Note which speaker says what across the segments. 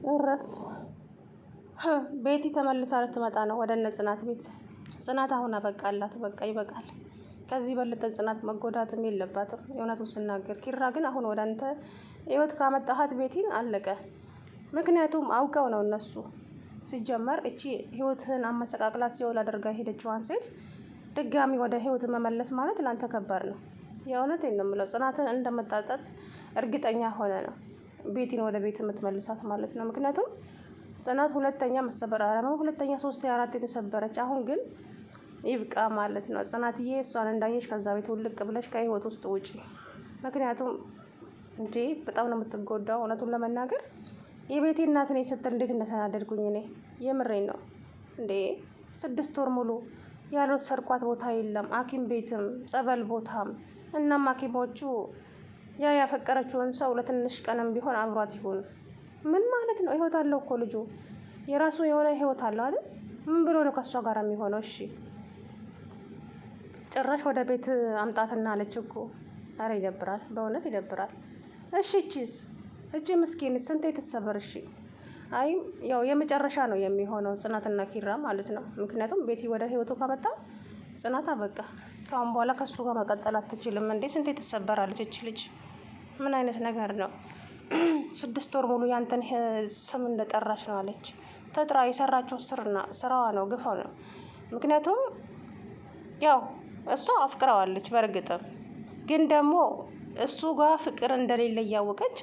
Speaker 1: እረፍ ቤቲ ተመልሳ ልትመጣ ነው ወደ እነ ጽናት ቤት። ጽናት አሁን አበቃላት፣ በቃ ይበቃል። ከዚህ በለጠ ጽናት መጎዳትም የለባትም። የእውነቱን ስናገር ኪራ ግን አሁን ወደ አንተ ህይወት ካመጣሃት ቤቲን አለቀ። ምክንያቱም አውቀው ነው እነሱ። ሲጀመር እቺ ህይወትህን አመሰቃቅላ ሲኦል አድርጋ ሄደችዋን ሴት ድጋሚ ወደ ህይወት መመለስ ማለት ላንተ ከባድ ነው። የእውነቴን ነው የምለው። ጽናትን እንደመጣጣት እርግጠኛ ሆነ ነው ቤቲን ወደ ቤት የምትመልሳት ማለት ነው። ምክንያቱም ጽናት ሁለተኛ መሰበር አለመው ሁለተኛ 3 4 የተሰበረች አሁን ግን ይብቃ ማለት ነው። ጽናትዬ እሷን እንዳየሽ ከዛ ቤት ውልቅ ብለሽ ከህይወት ውስጥ ውጪ። ምክንያቱም እንዴ በጣም ነው የምትጎዳው። እውነቱን ለመናገር የቤቴ እናት ነኝ ስትል እንዴት እንደተናደድኩኝ እኔ የምሬን ነው። እንዴ 6 ወር ሙሉ ያልወሰድኳት ቦታ የለም፣ ሐኪም ቤትም ጸበል ቦታም። እናም ሐኪሞቹ ያፈቀረችውን ሰው ለትንሽ ቀንም ቢሆን አብሯት ይሁን። ምን ማለት ነው? ህይወት አለው እኮ ልጁ፣ የራሱ የሆነ ህይወት አለው አይደል? ምን ብሎ ነው ከሷ ጋር የሚሆነው? እሺ ጭራሽ ወደ ቤት አምጣትና አለች እኮ። አረ ይደብራል፣ በእውነት ይደብራል። እሺ እቺ ምስኪን ስንት የተሰበር። እሺ አይ ያው የመጨረሻ ነው የሚሆነው ጽናትና ኪራ ማለት ነው። ምክንያቱም ቤቲ ወደ ህይወቱ ከመጣ ጽናት አበቃ። ካሁን በኋላ ከሱ ጋር መቀጠል አትችልም። እንዴ ስንት የተሰበራለች እቺ ልጅ። ምን አይነት ነገር ነው? 6 ወር ሙሉ ያንተን ስም እንደጠራች ነው አለች። ተጥራ የሰራችው ስራዋ ነው፣ ግፋው ነው። ምክንያቱም ያው እሷ አፍቅረዋለች በእርግጥም፣ ግን ደግሞ እሱ ጋር ፍቅር እንደሌለ እያወቀች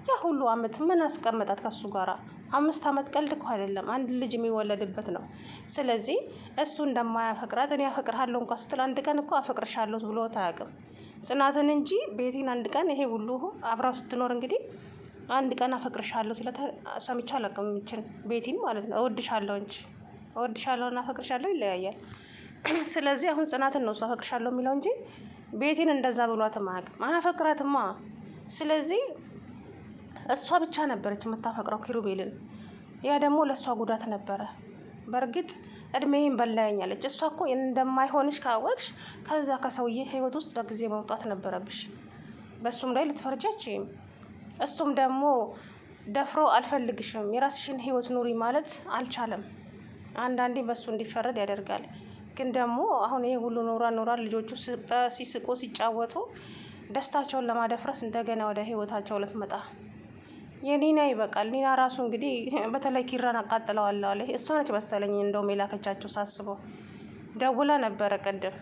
Speaker 1: ያ ሁሉ አመት ምን አስቀመጣት ከሱ ጋራ? 5 አመት ቀልድ እኮ አይደለም፣ አንድ ልጅ የሚወለድበት ነው። ስለዚህ እሱ እንደማያፈቅራት እኔ አፈቅርሃለሁ እንኳን ስትል አንድ ቀን እኮ አፈቅርሻለሁ ብሎ አያውቅም ጽናትን እንጂ ቤቲን አንድ ቀን ይሄ ሁሉ አብራው ስትኖር እንግዲህ አንድ ቀን አፈቅርሻለሁ ሲላት ሰምቼ አላውቅም። እንችን ቤቲን ማለት ነው። እወድሻለሁ እንጂ እወድሻለሁ እና አፈቅርሻለሁ ይለያያል። ስለዚህ አሁን ጽናትን ነው እሱ አፈቅርሻለሁ የሚለው እንጂ ቤቲን እንደዛ ብሏትም አያውቅም። አያፈቅራትማ። ስለዚህ እሷ ብቻ ነበረች የምታፈቅረው ኪሩቤልን። ያ ደግሞ ለእሷ ጉዳት ነበረ። በእርግጥ እድሜዬን በላያኛለች። እሷ እኮ እንደማይሆንሽ ካወቅሽ ከዛ ከሰውዬ ህይወት ውስጥ በጊዜ መውጣት ነበረብሽ። በእሱም ላይ ልትፈርጃችም። እሱም ደግሞ ደፍሮ አልፈልግሽም የራስሽን ህይወት ኑሪ ማለት አልቻለም። አንዳንዴ በእሱ እንዲፈረድ ያደርጋል። ግን ደግሞ አሁን ይሄ ሁሉ ኖራ ልጆቹ ሲስቁ ሲጫወቱ ደስታቸውን ለማደፍረስ እንደገና ወደ ህይወታቸው ልትመጣ የኒና ይበቃል። ኒና ራሱ እንግዲህ በተለይ ኪራን አቃጥለዋለሁ አለ። እሷ ነች መሰለኝ እንደውም የላከቻቸው ሳስበው። ደውላ ነበረ ቅድም።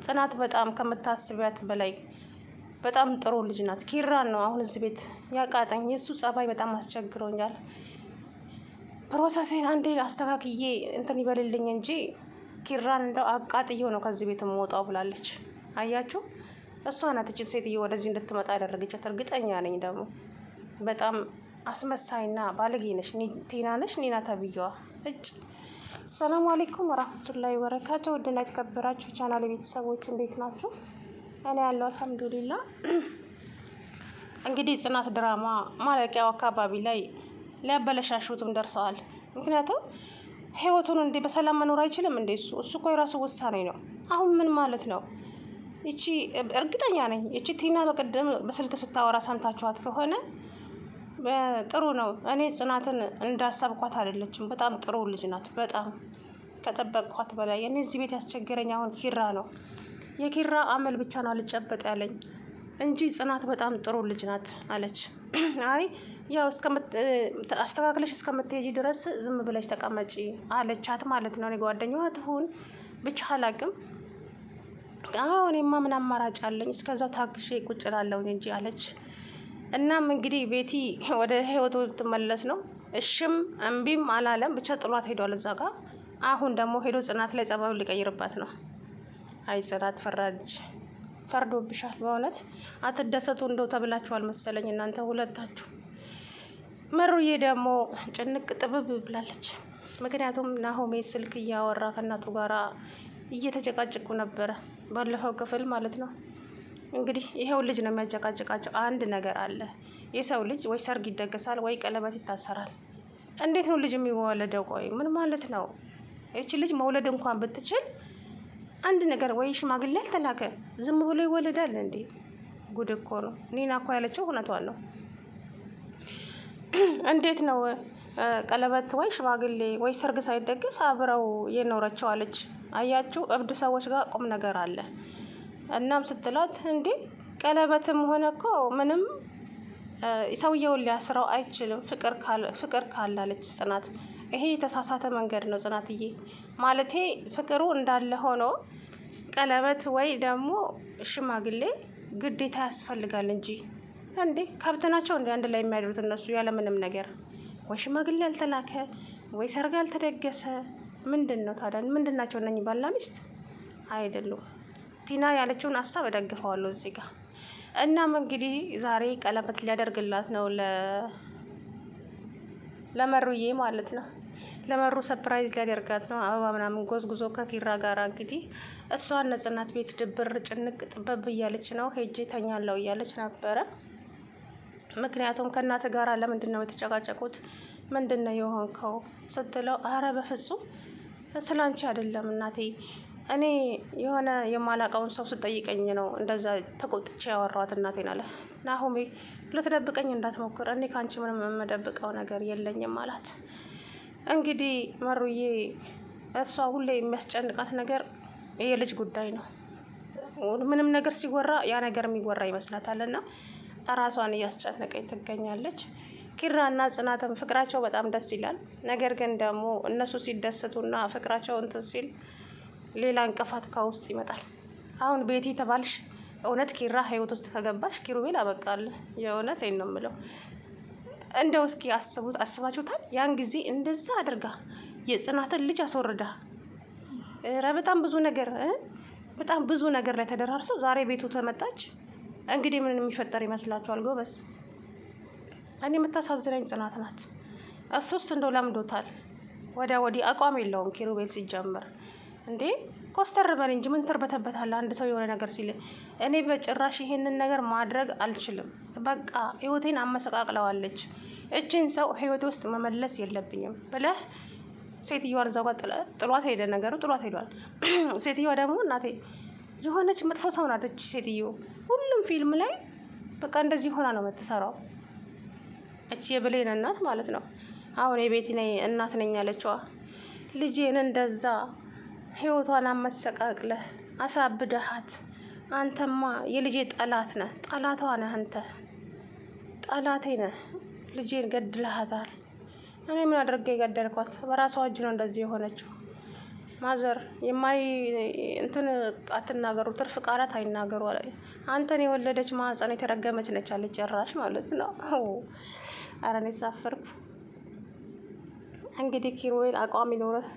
Speaker 1: ጽናት በጣም ከምታስቢያት በላይ በጣም ጥሩ ልጅ ናት። ኪራን ነው አሁን እዚህ ቤት ያቃጠኝ። የእሱ ጸባይ በጣም አስቸግሮኛል። ፕሮሰሴን አንዴ አስተካክዬ እንትን ይበልልኝ እንጂ ኪራን እንደው አቃጥየው ነው ከዚህ ቤት የምወጣው ብላለች። አያችሁ፣ እሷ ናት እችን ሴትዮ ወደዚህ እንድትመጣ ያደረገቻት። እርግጠኛ ነኝ ደግሞ በጣም አስመሳይና ባለጌ ነሽ ቲና ነሽ፣ ኒና ተብዬዋ እጭ። ሰላም አለይኩም ወራህመቱላሂ ወበረካቱ። ውድና የተከበራችሁ ቻናል ቤተሰቦች እንዴት ናችሁ? እኔ ያለው አልሐምዱሊላ። እንግዲህ ጽናት ድራማ ማለቂያው አካባቢ ላይ ሊያበለሻሹትም ደርሰዋል። ምክንያቱም ህይወቱን እንዴ በሰላም መኖር አይችልም እንዴ? እሱ እኮ የራሱ ውሳኔ ነው። አሁን ምን ማለት ነው? እቺ እርግጠኛ ነኝ እቺ ቲና በቀደም በስልክ ስታወራ ሰምታችኋት ከሆነ ጥሩ ነው። እኔ ጽናትን እንዳሰብኳት አይደለችም። በጣም ጥሩ ልጅ ናት። በጣም ከጠበቅኳት በላይ። እኔ እዚህ ቤት ያስቸገረኝ አሁን ኪራ ነው። የኪራ አመል ብቻ ነው አልጨበጥ ያለኝ እንጂ ጽናት በጣም ጥሩ ልጅ ናት አለች። አይ ያው አስተካክለሽ እስከምትሄጂ ድረስ ዝም ብለሽ ተቀመጪ አለቻት ማለት ነው። እኔ ጓደኛዋ ትሁን ብቻ አላቅም። አዎ እኔማ ምን አማራጭ አለኝ? እስከዛው ታግሼ ቁጭ እላለሁኝ እንጂ አለች። እናም እንግዲህ ቤቲ ወደ ህይወቱ ትመለስ ነው። እሽም እምቢም አላለም። ብቻ ጥሏት ሄዷል እዛ ጋር። አሁን ደግሞ ሄዶ ጽናት ላይ ጸባዩን ሊቀይርባት ነው። አይ ጽናት ፈርዶብሻል። በእውነት አትደሰቱ እንደው ተብላችኋል መሰለኝ እናንተ ሁለታችሁ። መሩዬ ደግሞ ጭንቅ ጥብብ ብላለች። ምክንያቱም ናሆሜ ስልክ እያወራ ከእናቱ ጋራ እየተጨቃጨቁ ነበረ ባለፈው ክፍል ማለት ነው። እንግዲህ ይሄው ልጅ ነው የሚያጨቃጭቃቸው። አንድ ነገር አለ። የሰው ልጅ ወይ ሰርግ ይደገሳል ወይ ቀለበት ይታሰራል። እንዴት ነው ልጅ የሚወለደው? ቆይ ምን ማለት ነው? እቺ ልጅ መውለድ እንኳን ብትችል አንድ ነገር ወይ ሽማግሌ አልተላከ ዝም ብሎ ይወለዳል እንዴ? ጉድ እኮ ነው። ኒና እኮ ያለችው እውነቷን ነው። እንዴት ነው ቀለበት ወይ ሽማግሌ ወይ ሰርግ ሳይደግስ አብረው የኖረችው አለች። አያችሁ እብድ ሰዎች ጋር ቁም ነገር አለ። እናም ስትላት እንዴ ቀለበትም ሆነ እኮ ምንም ሰውየውን ሊያስረው አይችልም ፍቅር ካላለች ጽናት። ይሄ የተሳሳተ መንገድ ነው ጽናትዬ። ማለቴ ፍቅሩ እንዳለ ሆኖ ቀለበት ወይ ደግሞ ሽማግሌ ግዴታ ያስፈልጋል እንጂ እንዴ ከብት ናቸው እንዲ አንድ ላይ የሚያድሩት እነሱ ያለምንም ነገር። ወይ ሽማግሌ ያልተላከ ወይ ሰርግ ያልተደገሰ ምንድን ነው ታዲያ? ምንድን ናቸው እነኝህ? ባልና ሚስት አይደሉም። ቲና ያለችውን ሀሳብ እደግፈዋለሁ እዚህ ጋር። እናም እንግዲህ ዛሬ ቀለበት ሊያደርግላት ነው ለመሩዬ ማለት ነው። ለመሩ ሰፕራይዝ ሊያደርጋት ነው። አበባ ምናምን ጎዝጉዞ ከኪራ ጋር እንግዲህ እሷን ነጽናት ቤት ድብር ጭንቅ ጥበብ እያለች ነው። ሄጄ ተኛለው እያለች ነበረ። ምክንያቱም ከእናት ጋር ለምንድን ነው የተጨቃጨቁት? ምንድን ነው የሆንከው ስትለው፣ አረ በፍጹም ስላንቺ አይደለም እናቴ፣ እኔ የሆነ የማላቀውን ሰው ስጠይቀኝ ነው እንደዛ ተቆጥቼ ያወራኋት እናቴን አለ። ናሆሜ ልትደብቀኝ እንዳትሞክር፣ እኔ ከአንቺ ምንም የምደብቀው ነገር የለኝም አላት። እንግዲህ መሩዬ እሷ ሁሌ የሚያስጨንቃት ነገር የልጅ ጉዳይ ነው። ምንም ነገር ሲወራ ያ ነገር የሚወራ ይመስላታል እና ራሷን እያስጨነቀኝ ትገኛለች። ኪራና ጽናትም ፍቅራቸው በጣም ደስ ይላል። ነገር ግን ደግሞ እነሱ ሲደሰቱና ፍቅራቸው እንትን ሲል ሌላ እንቅፋት ከውስጥ ይመጣል። አሁን ቤቲ ተባልሽ እውነት ኪራ ህይወት ውስጥ ከገባሽ ኪሩቤል አበቃል። የእውነት ነው የምለው። እንደው እስኪ አስባችሁታል? ያን ጊዜ እንደዛ አድርጋ የጽናትን ልጅ አስወርዳ በጣም ብዙ ነገር ላይ ተደራርሰው ዛሬ ቤቱ ተመጣች። እንግዲህ ምን የሚፈጠር ይመስላችኋል ጎበዝ? እኔ የምታሳዝነኝ ጽናት ናት። እሱስ እንደው ለምዶታል። ወዲያ ወዲህ አቋም የለውም ኪሩቤል ሲጀምር። እንዴ ኮስተር በል እንጂ ምን ትርበተበታለህ? አንድ ሰው የሆነ ነገር ሲል እኔ በጭራሽ ይሄንን ነገር ማድረግ አልችልም። በቃ ህይወቴን አመሰቃቅለዋለች። እችን ሰው ህይወቴ ውስጥ መመለስ የለብኝም ብለህ ሴትዮዋን እዛው ጋር ጥሏት ሄደ። ነገሩ ጥሏት ሄዷል። ሴትዮዋ ደግሞ እናቴ የሆነች መጥፎ ሰው ናት። እች ሴትዮ ሁሉም ፊልም ላይ በቃ እንደዚህ ሆና ነው የምትሰራው። እቺ የብሌን እናት ማለት ነው። አሁን የቤቲ እናት ነኝ ያለችዋ ልጄን እንደዛ ህይወቷን አመሰቃቅለህ አሳብደሃት። አንተማ የልጄ ጠላት ነህ፣ ጠላቷ ነህ አንተ፣ ጠላቴ ነህ። ልጄን ገድለሃታል። እኔ ምን አድርጌ የገደልኳት? በራሷ እጅ ነው እንደዚህ የሆነችው። ማዘር እንትን አትናገሩ፣ ትርፍ ቃላት አይናገሩ። አንተን የወለደች ማህፀን የተረገመች ነች አለች። ጭራሽ ማለት ነው። ኧረ እኔ ሳፈርኩ። እንግዲህ ኪሩቤል አቋም ይኖርህ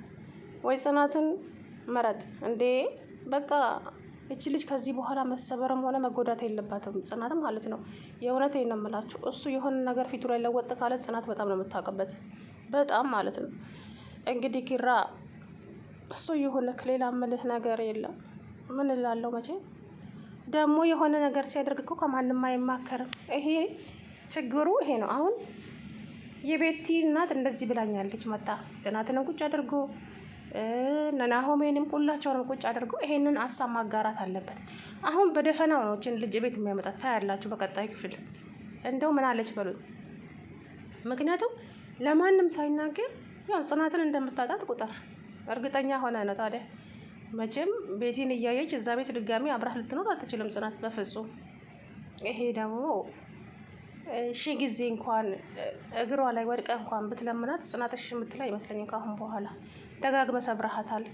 Speaker 1: ወይ ጽናትን መረጥ እንዴ። በቃ እቺ ልጅ ከዚህ በኋላ መሰበርም ሆነ መጎዳት የለባትም ጽናት ማለት ነው። የእውነቴን ነው የምላችሁ። እሱ የሆነ ነገር ፊቱ ላይ ለወጥ ካለ ጽናት በጣም ነው የምታውቅበት፣ በጣም ማለት ነው። እንግዲህ ኪራ እሱ ይሁንክ፣ ሌላ ምልህ ነገር የለም። ምን እላለሁ መቼ ደግሞ የሆነ ነገር ሲያደርግ እኮ ከማንም አይማከርም። ይሄ ችግሩ ይሄ ነው። አሁን የቤቲ እናት እንደዚህ ብላኛለች። መጣ ጽናትንም ቁጭ አድርጎ ናሆሜንም ሁላቸውንም ቁጭ አድርጎ ይሄንን ሀሳብ ማጋራት አለበት። አሁን በደፈናው ነው እችን ልጅ ቤት የሚያመጣት። ታያላችሁ በቀጣይ ክፍል። እንደው ምን አለች በሉኝ። ምክንያቱም ለማንም ሳይናገር ያው ጽናትን እንደምታጣት ቁጥር እርግጠኛ ሆነ ነው። ታዲያ መቼም ቤቲን እያየች እዛ ቤት ድጋሚ አብራህ ልትኖር አትችልም ጽናት በፍጹም። ይሄ ደግሞ ሺህ ጊዜ እንኳን እግሯ ላይ ወድቀ እንኳን ብትለምናት ጽናት እሺ የምትል አይመስለኝም። ካሁን በኋላ ደጋግመ ሰብረሃታል፣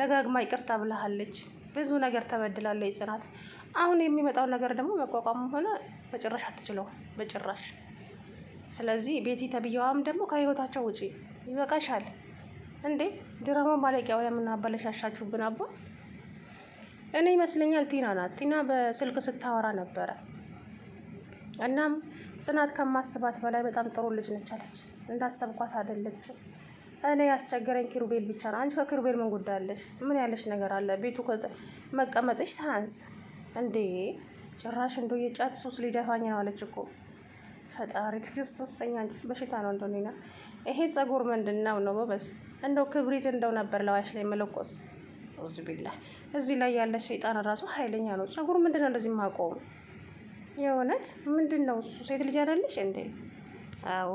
Speaker 1: ደጋግማ ይቅርታ ብለሃለች፣ ብዙ ነገር ተበድላለች ጽናት። አሁን የሚመጣው ነገር ደግሞ መቋቋም ሆነ በጭራሽ አትችለው፣ በጭራሽ። ስለዚህ ቤቲ ተብዬዋም ደግሞ ከህይወታቸው ውጪ። ይበቃሻል እንዴ! ድራማ ማለቂያው የምናበለሻሻችሁብን አባ። እኔ ይመስለኛል ቲና ናት። ቲና በስልክ ስታወራ ነበረ። እናም ጽናት ከማስባት በላይ በጣም ጥሩ ልጅ ነች አለች። እንዳሰብኳት አይደለችም። እኔ ያስቸገረኝ ኪሩቤል ብቻ ነው። አንቺ ከኪሩቤል ምን ጉዳይ አለሽ? ምን ያለሽ ነገር አለ? ቤቱ መቀመጥሽ ሳያንስ እንዴ! ጭራሽ እንደው የጫት ሱስ ሊደፋኝ ነው አለች እኮ። ፈጣሪ ትዕግስት ውስጠኛ። አንቺስ በሽታ ነው እንደሆነ። ይሄ ጸጉር ምንድን ነው ነው ጎበዝ? እንደው ክብሪት እንደው ነበር ለዋሽ ላይ መለኮስ። ኡዝ ቢላ እዚህ ላይ ያለ ሸይጣን ራሱ ኃይለኛ ነው። ጸጉር ምንድን ነው እንደዚህ ማቆም? የእውነት ምንድን ነው እሱ? ሴት ልጅ አይደለሽ እንዴ? አዎ